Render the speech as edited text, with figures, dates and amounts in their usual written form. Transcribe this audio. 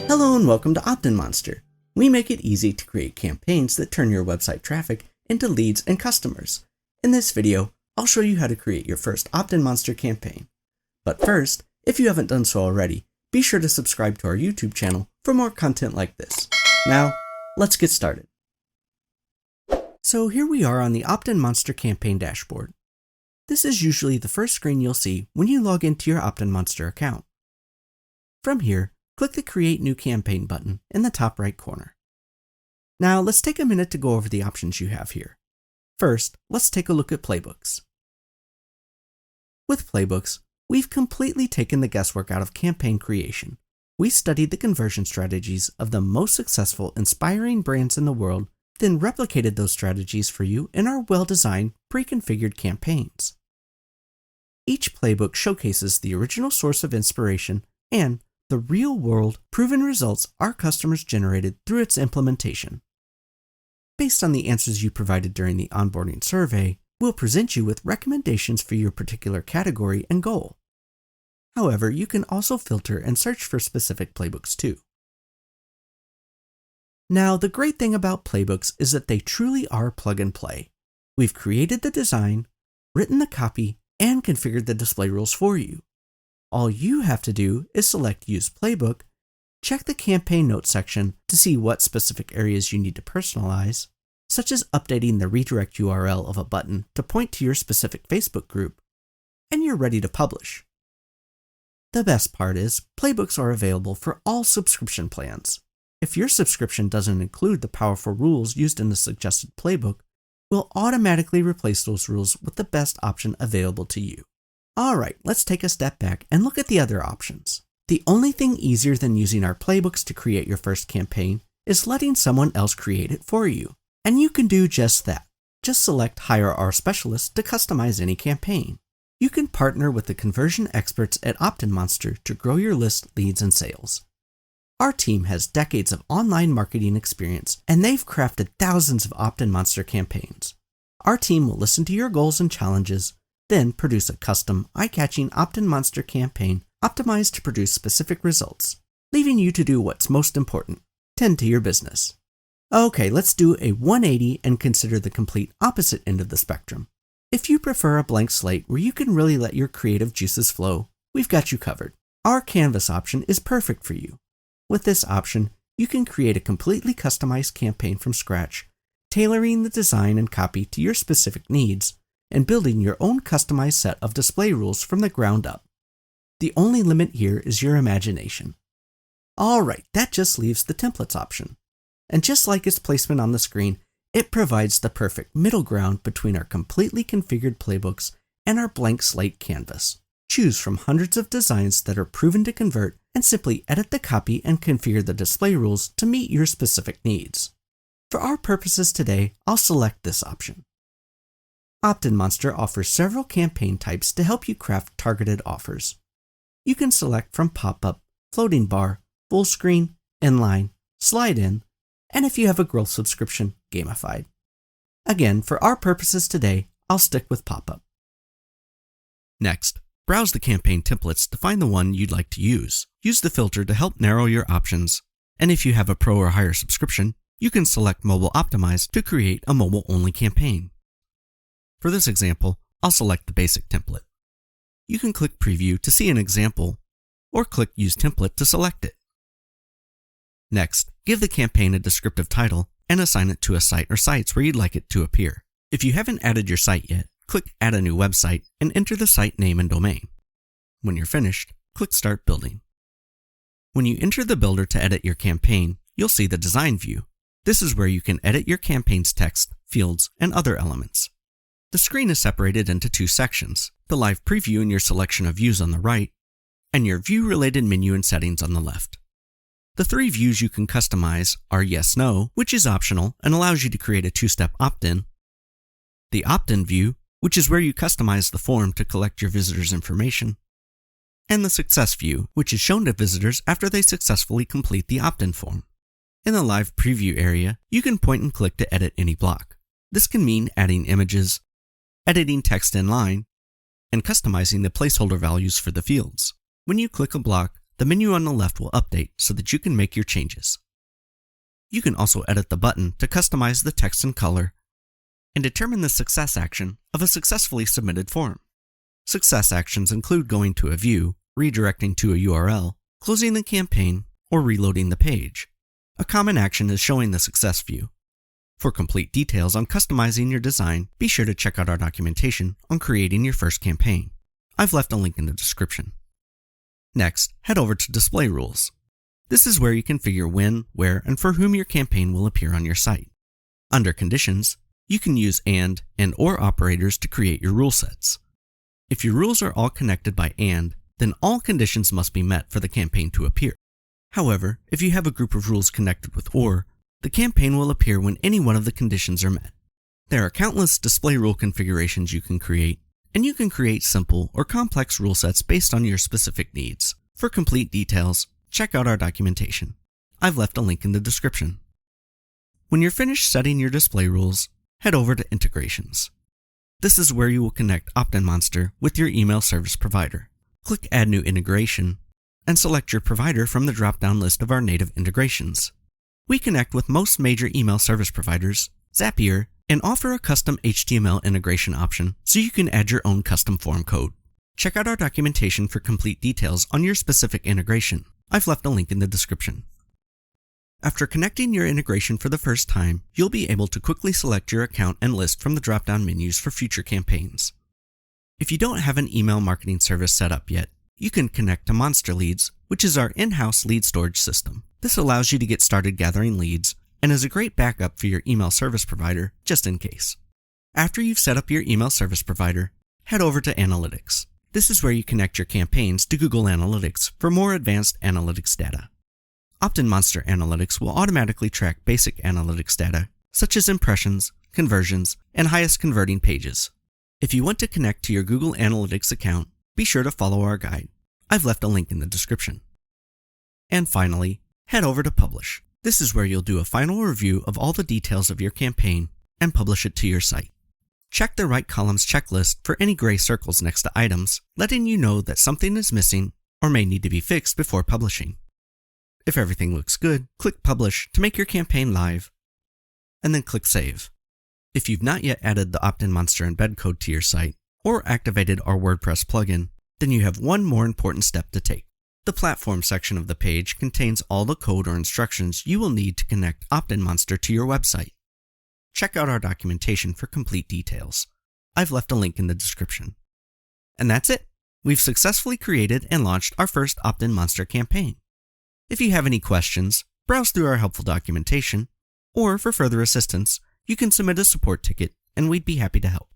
Hello and welcome to OptinMonster. We make it easy to create campaigns that turn your website traffic into leads and customers. In this video, I'll show you how to create your first OptinMonster campaign. But first, if you haven't done so already, be sure to subscribe to our YouTube channel for more content like this. Now, let's get started. So here we are on the OptinMonster campaign dashboard. This is usually the first screen you'll see when you log into your OptinMonster account. From here, click the Create New Campaign button in the top right corner. Now let's take a minute to go over the options you have here. First, let's take a look at Playbooks. With Playbooks, we've completely taken the guesswork out of campaign creation. We studied the conversion strategies of the most successful, inspiring brands in the world, then replicated those strategies for you in our well-designed, pre-configured campaigns. Each playbook showcases the original source of inspiration and the real-world, proven results our customers generated through its implementation. Based on the answers you provided during the onboarding survey, we'll present you with recommendations for your particular category and goal. However, you can also filter and search for specific playbooks too. Now, the great thing about playbooks is that they truly are plug and play. We've created the design, written the copy, and configured the display rules for you. All you have to do is select Use Playbook, check the campaign notes section to see what specific areas you need to personalize, such as updating the redirect URL of a button to point to your specific Facebook group, and you're ready to publish. The best part is, playbooks are available for all subscription plans. If your subscription doesn't include the powerful rules used in the suggested playbook, we'll automatically replace those rules with the best option available to you. Alright, let's take a step back and look at the other options. The only thing easier than using our playbooks to create your first campaign is letting someone else create it for you. And you can do just that. Just select Hire Our Specialist to customize any campaign. You can partner with the conversion experts at OptinMonster to grow your list, leads, and sales. Our team has decades of online marketing experience, and they've crafted thousands of OptinMonster campaigns. Our team will listen to your goals and challenges, then produce a custom, eye-catching OptinMonster campaign optimized to produce specific results, leaving you to do what's most important: tend to your business. Okay, let's do a 180 and consider the complete opposite end of the spectrum. If you prefer a blank slate where you can really let your creative juices flow, we've got you covered. Our Canvas option is perfect for you. With this option, you can create a completely customized campaign from scratch, tailoring the design and copy to your specific needs, and building your own customized set of display rules from the ground up. The only limit here is your imagination. Alright, that just leaves the templates option. And just like its placement on the screen, it provides the perfect middle ground between our completely configured playbooks and our blank slate canvas. Choose from hundreds of designs that are proven to convert and simply edit the copy and configure the display rules to meet your specific needs. For our purposes today, I'll select this option. OptinMonster offers several campaign types to help you craft targeted offers. You can select from pop-up, floating bar, full screen, inline, slide in, and if you have a growth subscription, gamified. Again, for our purposes today, I'll stick with pop-up. Next, browse the campaign templates to find the one you'd like to use. Use the filter to help narrow your options, and if you have a pro or higher subscription, you can select Mobile Optimized to create a mobile-only campaign. For this example, I'll select the basic template. You can click Preview to see an example, or click Use Template to select it. Next, give the campaign a descriptive title and assign it to a site or sites where you'd like it to appear. If you haven't added your site yet, click Add a New Website and enter the site name and domain. When you're finished, click Start Building. When you enter the builder to edit your campaign, you'll see the Design view. This is where you can edit your campaign's text, fields, and other elements. The screen is separated into two sections: the live preview and your selection of views on the right, and your view-related menu and settings on the left. The three views you can customize are Yes, No, which is optional and allows you to create a two-step opt-in, the opt-in view, which is where you customize the form to collect your visitors' information, and the Success view, which is shown to visitors after they successfully complete the opt-in form. In the live preview area, you can point and click to edit any block. This can mean adding images, editing text in line, and customizing the placeholder values for the fields. When you click a block, the menu on the left will update so that you can make your changes. You can also edit the button to customize the text and color and determine the success action of a successfully submitted form. Success actions include going to a view, redirecting to a URL, closing the campaign, or reloading the page. A common action is showing the success view. For complete details on customizing your design, be sure to check out our documentation on creating your first campaign. I've left a link in the description. Next, head over to Display Rules. This is where you configure when, where, and for whom your campaign will appear on your site. Under Conditions, you can use and/or operators to create your rule sets. If your rules are all connected by and, then all conditions must be met for the campaign to appear. However, if you have a group of rules connected with or, the campaign will appear when any one of the conditions are met. There are countless display rule configurations you can create, and you can create simple or complex rule sets based on your specific needs. For complete details, check out our documentation. I've left a link in the description. When you're finished setting your display rules, head over to Integrations. This is where you will connect OptinMonster with your email service provider. Click Add New Integration, and select your provider from the drop-down list of our native integrations. We connect with most major email service providers, Zapier, and offer a custom HTML integration option so you can add your own custom form code. Check out our documentation for complete details on your specific integration. I've left a link in the description. After connecting your integration for the first time, you'll be able to quickly select your account and list from the drop-down menus for future campaigns. If you don't have an email marketing service set up yet, you can connect to Monster Leads, which is our in-house lead storage system. This allows you to get started gathering leads and is a great backup for your email service provider, just in case. After you've set up your email service provider, head over to Analytics. This is where you connect your campaigns to Google Analytics for more advanced analytics data. OptinMonster Analytics will automatically track basic analytics data, such as impressions, conversions, and highest converting pages. If you want to connect to your Google Analytics account, be sure to follow our guide. I've left a link in the description. And finally, head over to Publish. This is where you'll do a final review of all the details of your campaign and publish it to your site. Check the right columns checklist for any gray circles next to items, letting you know that something is missing or may need to be fixed before publishing. If everything looks good, click Publish to make your campaign live, and then click Save. If you've not yet added the OptinMonster embed code to your site or activated our WordPress plugin, then you have one more important step to take. The Platform section of the page contains all the code or instructions you will need to connect OptinMonster to your website. Check out our documentation for complete details. I've left a link in the description. And that's it. We've successfully created and launched our first OptinMonster campaign. If you have any questions, browse through our helpful documentation, or for further assistance, you can submit a support ticket and we'd be happy to help.